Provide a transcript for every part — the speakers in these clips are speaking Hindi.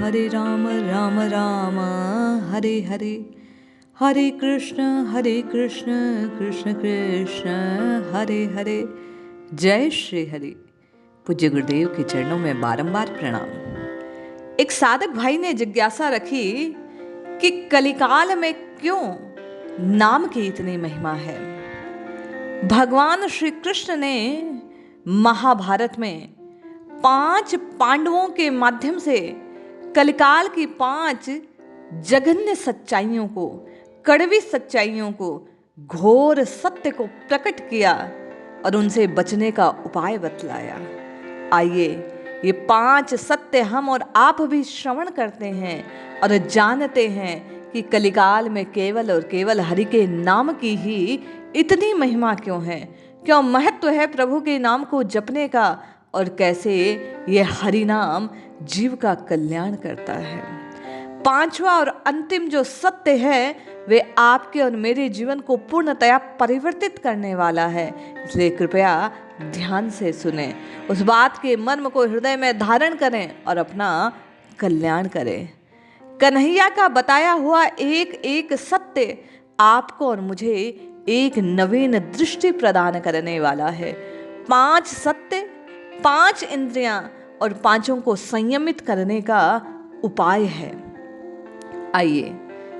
हरे राम राम राम हरे हरे, हरे कृष्ण कृष्ण कृष्ण हरे हरे। जय श्री हरि। पूज्य गुरुदेव के चरणों में बारंबार प्रणाम। एक साधक भाई ने जिज्ञासा रखी कि कलिकाल में क्यों नाम की इतनी महिमा है। भगवान श्री कृष्ण ने महाभारत में 5 पांडवों के माध्यम से कलिकाल की 5 जघन्य सच्चाइयों को, कड़वी सच्चाइयों को, घोर सत्य को प्रकट किया और उनसे बचने का उपाय बतलाया। आइए ये 5 सत्य हम और आप भी श्रवण करते हैं और जानते हैं कि कलिकाल में केवल और केवल हरि के नाम की ही इतनी महिमा क्यों है, क्यों महत्व है प्रभु के नाम को जपने का, और कैसे ये हरि नाम जीव का कल्याण करता है। 5वां और अंतिम जो सत्य है वे आपके और मेरे जीवन को पूर्णतया परिवर्तित करने वाला है, इसलिए कृपया ध्यान से सुने, उस बात के मर्म को हृदय में धारण करें और अपना कल्याण करें। कन्हैया का बताया हुआ एक एक सत्य आपको और मुझे एक नवीन दृष्टि प्रदान करने वाला है। 5 सत्य, 5 इंद्रियां और 5 को संयमित करने का उपाय है। आइए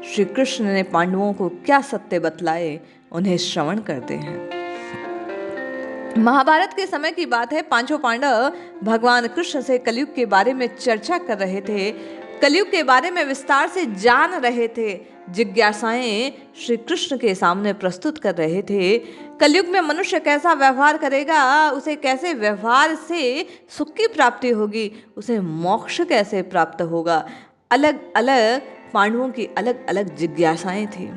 श्री कृष्ण ने पांडवों को क्या सत्य बतलाए, उन्हें श्रवण करते हैं। महाभारत के समय की बात है। 5 पांडव भगवान कृष्ण से कलयुग के बारे में चर्चा कर रहे थे, कलयुग के बारे में विस्तार से जान रहे थे, जिज्ञासाएं श्री कृष्ण के सामने प्रस्तुत कर रहे थे। कलयुग में मनुष्य कैसा व्यवहार करेगा, उसे कैसे व्यवहार से सुख की प्राप्ति होगी, उसे मोक्ष कैसे प्राप्त होगा, अलग अलग पांडवों की अलग अलग जिज्ञासाएं थी।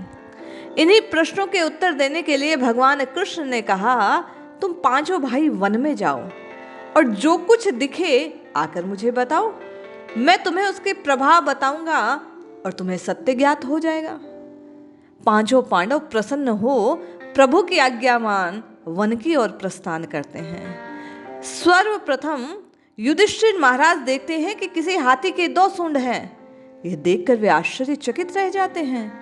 इन्हीं प्रश्नों के उत्तर देने के लिए भगवान कृष्ण ने कहा, तुम 5 भाई वन में जाओ और जो कुछ दिखे आकर मुझे बताओ, मैं तुम्हें उसके प्रभाव बताऊंगा और तुम्हें सत्य ज्ञात हो जाएगा। 5 पांडव प्रसन्न हो प्रभु की आज्ञा मान वन की ओर प्रस्थान करते हैं। सर्वप्रथम युधिष्ठिर महाराज देखते हैं कि किसी हाथी के 2 सूंड हैं। यह देखकर वे आश्चर्यचकित रह जाते हैं।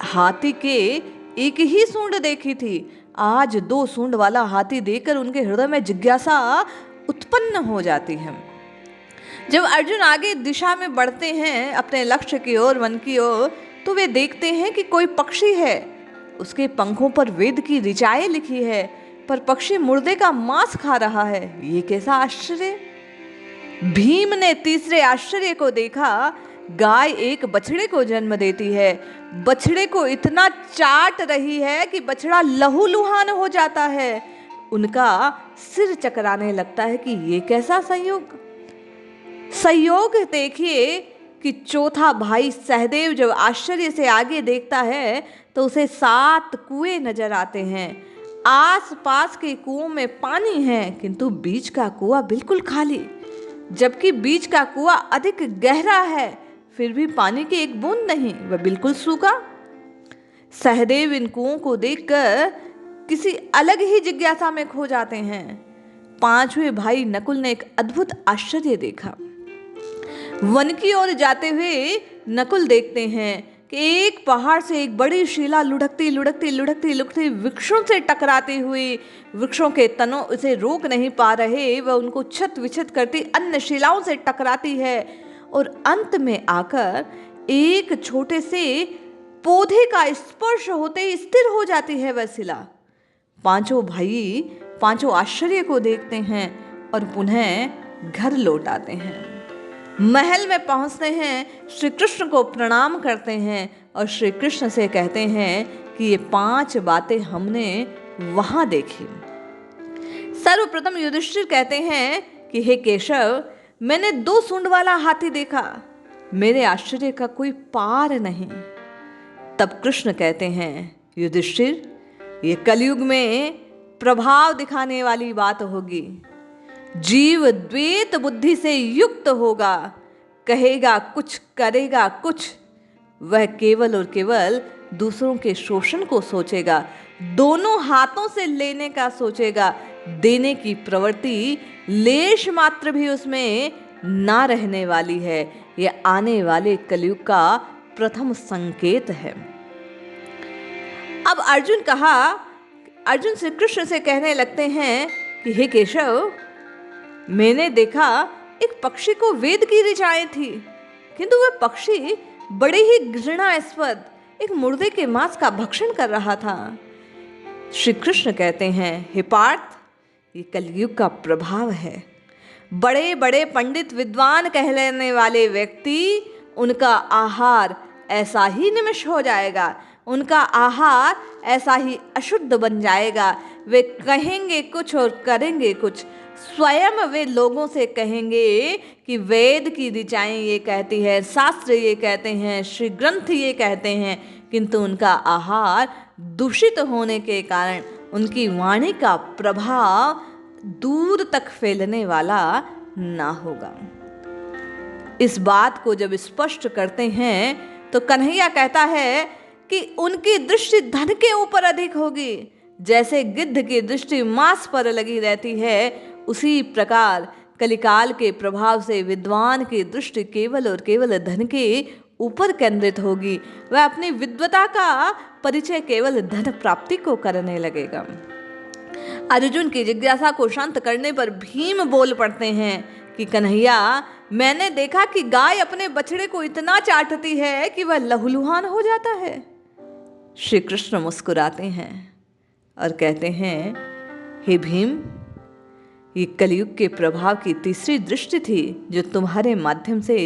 हाथी के एक ही सूंड देखी थी, आज 2 सूंड वाला हाथी देखकर उनके हृदय में जिज्ञासा उत्पन्न हो जाती है। जब अर्जुन आगे दिशा में बढ़ते हैं अपने लक्ष्य की ओर, वन की ओर, तो वे देखते हैं कि कोई पक्षी है, उसके पंखों पर वेद की ऋचाएं लिखी है, पर पक्षी मुर्दे का मांस खा रहा है। ये कैसा आश्चर्य। भीम ने तीसरे आश्चर्य को देखा, गाय एक बछड़े को जन्म देती है, बछड़े को इतना चाट रही है कि बछड़ा लहूलुहान हो जाता है। उनका सिर चकराने लगता है कि ये कैसा संयोग देखिए कि चौथा भाई सहदेव जब आश्चर्य से आगे देखता है तो उसे 7 कुएं नजर आते हैं। आसपास के कुओं में पानी है, किंतु बीच का कुआं बिल्कुल खाली, जबकि बीच का कुआं अधिक गहरा है, फिर भी पानी की एक बूंद नहीं, वह बिल्कुल सूखा। सहदेव इन कुओं को देखकर किसी अलग ही जिज्ञासा में खो जाते हैं। 5वें भाई नकुल ने एक अद्भुत आश्चर्य देखा। वन की ओर जाते हुए नकुल देखते हैं कि एक पहाड़ से एक बड़ी शिला लुढ़कती वृक्षों से टकराती हुई, वृक्षों के तनों उसे रोक नहीं पा रहे, वह उनको छत विछत करती अन्य शिलाओं से टकराती है और अंत में आकर एक छोटे से पौधे का स्पर्श होते ही स्थिर हो जाती है वह शिला। 5 भाई 5 आश्चर्य को देखते हैं और पुनः घर लौट आते हैं। महल में पहुंचते हैं, श्री कृष्ण को प्रणाम करते हैं और श्री कृष्ण से कहते हैं कि ये 5 बातें हमने वहां देखी। सर्वप्रथम युधिष्ठिर कहते हैं कि हे केशव, मैंने 2 सूंड वाला हाथी देखा, मेरे आश्चर्य का कोई पार नहीं। तब कृष्ण कहते हैं, युधिष्ठिर, ये कलयुग में प्रभाव दिखाने वाली बात होगी। जीव द्वैत बुद्धि से युक्त होगा, कहेगा कुछ करेगा कुछ, वह केवल और केवल दूसरों के शोषण को सोचेगा, दोनों हाथों से लेने का सोचेगा, देने की प्रवृत्ति लेश मात्र भी उसमें ना रहने वाली है। ये आने वाले कलयुग का प्रथम संकेत है। अब अर्जुन श्री कृष्ण से कहने लगते हैं कि हे केशव, मैंने देखा एक पक्षी को वेद की ऋचाएं थी, किंतु वह पक्षी बड़े ही घृणास्पद एक मुर्दे के मांस का भक्षण कर रहा था। श्री कृष्ण कहते हैं, हे पार्थ, ये कलयुग का प्रभाव है। बड़े बड़े पंडित विद्वान कहलाने वाले व्यक्ति, उनका आहार ऐसा ही निमिष हो जाएगा, उनका आहार ऐसा ही अशुद्ध बन जाएगा। वे कहेंगे कुछ और करेंगे कुछ। स्वयं वे लोगों से कहेंगे कि वेद की ऋचाएं ये कहती है, शास्त्र ये कहते हैं, श्री ग्रंथ ये कहते हैं, किंतु उनका आहार दूषित होने के कारण उनकी वाणी का प्रभाव दूर तक फैलने वाला ना होगा। इस बात को जब स्पष्ट करते हैं तो कन्हैया कहता है कि उनकी दृष्टि धन के ऊपर अधिक होगी। जैसे गिद्ध की दृष्टि मांस पर लगी रहती है, उसी प्रकार कलिकाल के प्रभाव से विद्वान की दृष्टि केवल और केवल धन के ऊपर केंद्रित होगी। वह अपनी विद्वता का परिचय केवल धन प्राप्ति को करने लगेगा। अर्जुन की जिज्ञासा को शांत करने पर भीम बोल पड़ते हैं कि कन्हैया, मैंने देखा कि गाय अपने बछड़े को इतना चाटती है कि वह लहूलुहान हो जाता है। श्री कृष्ण मुस्कुराते हैं और कहते हैं, हे भीम, ये कलयुग के प्रभाव की तीसरी दृष्टि थी जो तुम्हारे माध्यम से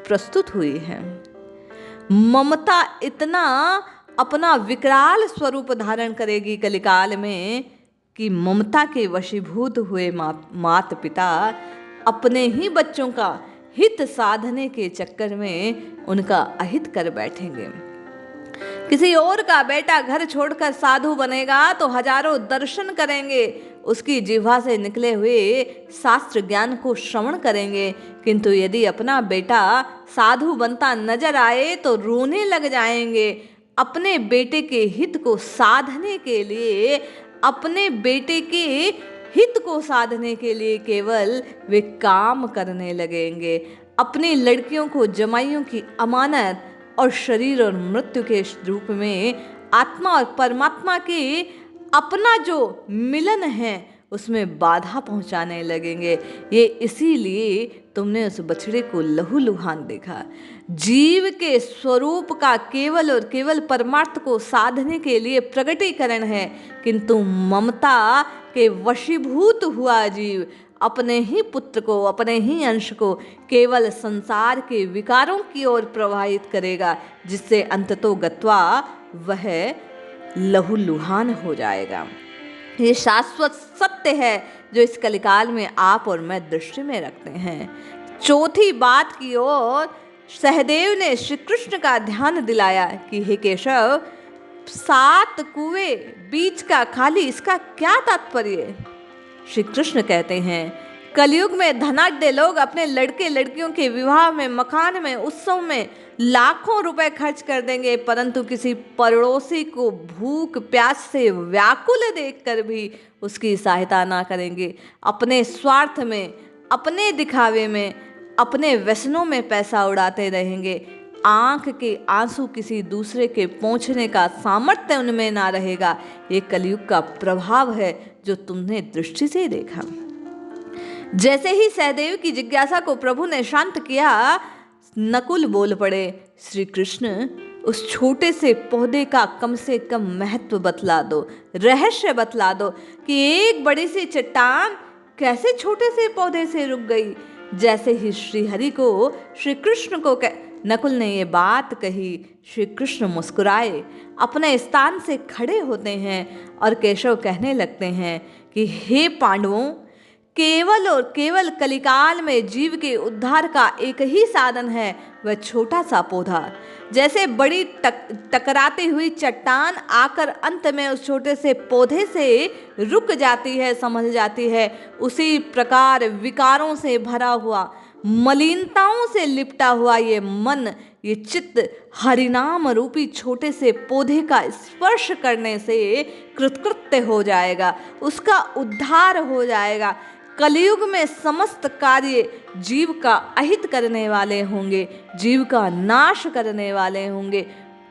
प्रस्तुत हुई है। ममता इतना अपना विकराल स्वरूप धारण करेगी कलिकाल में कि ममता के वशीभूत हुए माता पिता अपने ही बच्चों का हित साधने के चक्कर में उनका अहित कर बैठेंगे। किसी और का बेटा घर छोड़कर साधु बनेगा तो हजारों दर्शन करेंगे, उसकी जिह्वा से निकले हुए शास्त्र ज्ञान को श्रवण करेंगे, किंतु यदि अपना बेटा साधु बनता नजर आए तो रोने लग जाएंगे। अपने बेटे के हित को साधने के लिए, अपने बेटे के हित को साधने के लिए केवल वे काम करने लगेंगे। अपनी लड़कियों को जमाइयों की अमानत और शरीर और मृत्यु के रूप में आत्मा और परमात्मा के अपना जो मिलन है उसमें बाधा पहुंचाने लगेंगे। ये इसीलिए तुमने उस बछड़े को लहूलुहान देखा। जीव के स्वरूप का केवल और केवल परमार्थ को साधने के लिए प्रगटीकरण है, किंतु ममता के वशीभूत हुआ जीव अपने ही पुत्र को, अपने ही अंश को केवल संसार के विकारों की ओर प्रवाहित करेगा, जिससे अंततो गत्वा वह लहूलुहान हो जाएगा। ये शाश्वत सत्य है जो इस कलिकाल में आप और मैं दृष्टि में रखते हैं। चौथी बात की ओर सहदेव ने श्री कृष्ण का ध्यान दिलाया कि हे केशव, 7 कुएं बीच का खाली, इसका क्या तात्पर्य? श्री कृष्ण कहते हैं, कलयुग में धनाढ्य लोग अपने लड़के लड़कियों के विवाह में, मकान में, उत्सव में लाखों रुपए खर्च कर देंगे, परंतु किसी पड़ोसी को भूख प्यास से व्याकुल देखकर भी उसकी सहायता ना करेंगे। अपने स्वार्थ में, अपने दिखावे में, अपने व्यसनों में पैसा उड़ाते रहेंगे। आंख के आंसू किसी दूसरे के पोंछने का सामर्थ्य उनमें ना रहेगा। ये कलयुग का प्रभाव है जो तुमने दृष्टि से देखा। जैसे ही सहदेव की जिज्ञासा को प्रभु ने शांत किया, नकुल बोल पड़े, श्री कृष्ण, उस छोटे से पौधे का कम से कम महत्व बतला दो, रहस्य बतला दो कि एक बड़ी सी चट्टान कैसे छोटे से पौधे से रुक गई। जैसे ही श्री हरि को, श्री कृष्ण को नकुल ने ये बात कही, श्री कृष्ण मुस्कुराए, अपने स्थान से खड़े होते हैं और केशव कहने लगते हैं कि हे पांडवों, केवल और केवल कलिकाल में जीव के उद्धार का एक ही साधन है, वह छोटा सा पौधा। जैसे बड़ी टकराती हुई चट्टान आकर अंत में उस छोटे से पौधे से रुक जाती है, संभल जाती है, उसी प्रकार विकारों से भरा हुआ, मलिनताओं से लिपटा हुआ ये मन, ये चित्त हरिनाम रूपी छोटे से पौधे का स्पर्श करने से कृतकृत्य हो जाएगा, उसका उद्धार हो जाएगा। कलयुग में समस्त कार्य जीव का अहित करने वाले होंगे, जीव का नाश करने वाले होंगे,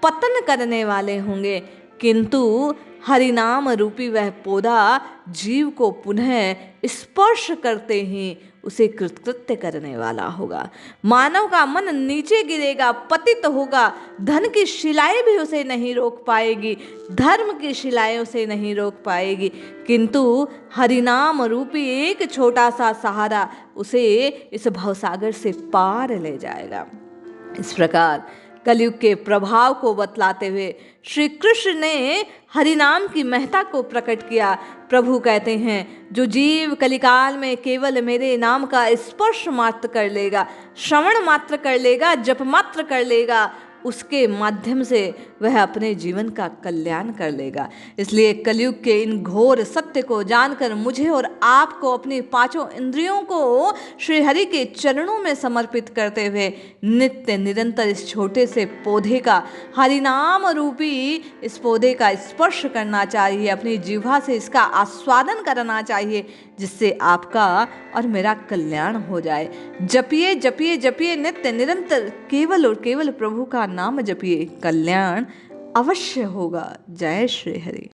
पतन करने वाले होंगे, किंतु हरिनाम रूपी वह पौधा जीव को पुनः स्पर्श करते ही उसे कृतकृत्य करने वाला होगा। मानव का मन नीचे गिरेगा, पतित होगा, धन की शिलाएं भी उसे नहीं रोक पाएगी, धर्म की शिलाएं उसे नहीं रोक पाएगी, किंतु हरिनाम रूपी एक छोटा सा सहारा उसे इस भवसागर से पार ले जाएगा। इस प्रकार कलयुग के प्रभाव को बतलाते हुए श्री कृष्ण ने हरिनाम की महत्ता को प्रकट किया। प्रभु कहते हैं, जो जीव कलिकाल में केवल मेरे नाम का स्पर्श मात्र कर लेगा, श्रवण मात्र कर लेगा, जप मात्र कर लेगा, उसके माध्यम से वह अपने जीवन का कल्याण कर लेगा। इसलिए कलयुग के इन घोर सत्य को जानकर मुझे और आपको अपनी पांचों इंद्रियों को श्री हरि के चरणों में समर्पित करते हुए नित्य निरंतर इस छोटे से पौधे का, हरिनाम रूपी इस पौधे का स्पर्श करना चाहिए, अपनी जिह्वा से इसका आस्वादन करना चाहिए, जिससे आपका और मेरा कल्याण हो जाए। जपिए जपिए जपिए नित्य निरंतर केवल और केवल प्रभु का नाम जपिए, कल्याण अवश्य होगा। जय श्री हरि।